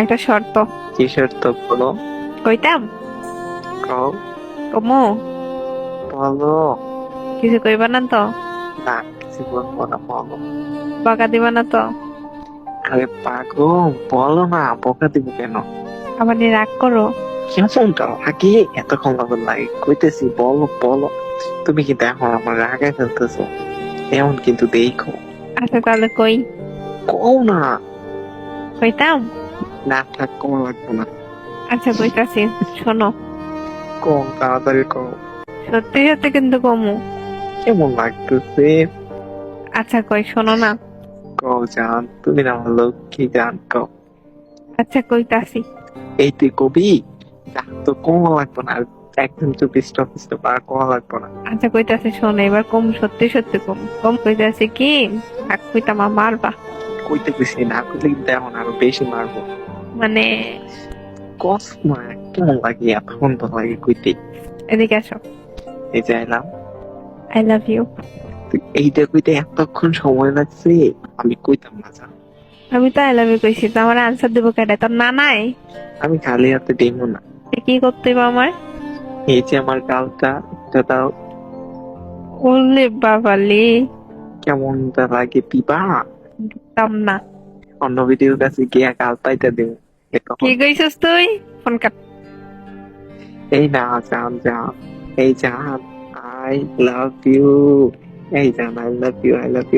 একটা শর্ত। কি শর্ত বলো? কইতাম? কও। কমু? বলো। কিছু কইবা না তো? না, কিছু বলবো না, বলো। বকা দিবা না তো? আরে পাগল, বলো না, বকা দিব কেন? আবার নিয়ে রাগ করো? কেমনটা লাগে, এতক্ষণ লাগবে লাগে কইতেছি, বলো বলো। তুমি কিন্তু এখন আমার রাগে ফেলতেছো, এমন কিন্তু দেখো। আচ্ছা তাহলে কই। কও না। কইতাম? না থাক, কম লাগবে না। আচ্ছা কইতাছি, শোনো। কম তাড়াতাড়ি কও। সত্যি সত্যি কিন্তু কমু। কেমন লাগতেছে? আচ্ছা কই, শোনো না। কও জান, তুমি না আমার লক্ষ্মী জান, কও। আচ্ছা কইতাছি। এই তুই কবি, তো কম লাগবে না, আর একদম চুপ স্টপ স্টপ, আর কম লাগবে না। আচ্ছা কইতাছি, শোনো, এবার কম, সত্যি সত্যি কম কম কইতাছি কি। থাক কইতাম, মারবা। কইতে গেছি না, কইলে কিন্তু এখন আরো বেশি মারবো। মানে কসমা, কেমন লাগে, এতক্ষণ তো লাগে কইতে। এদিকে আসো। এই যে এলাম। I love you. তুই এইটা কইতে এতক্ষণ সময় লাগছে, আমি কইতাম না জান। আমি তো আই লাভ ইউ কইছি, তো আমার আনসার দেবো কেটে? তোর না নাই? আমি খালি হাতে দেবো না। কি করতে হইব আমার? এই যে আমার গালটা, এটা দাও। বললে বাবালি। কেমনটা লাগে দিবা? দিতাম না। অন্য ভিডিওর কাছে গিয়া গাল পাইতে দেবো। কি কইছিস তুই? Phone cut. এই না জান জান, এই জান, আই লাভ ইউ। এই জান, I love you, I love you.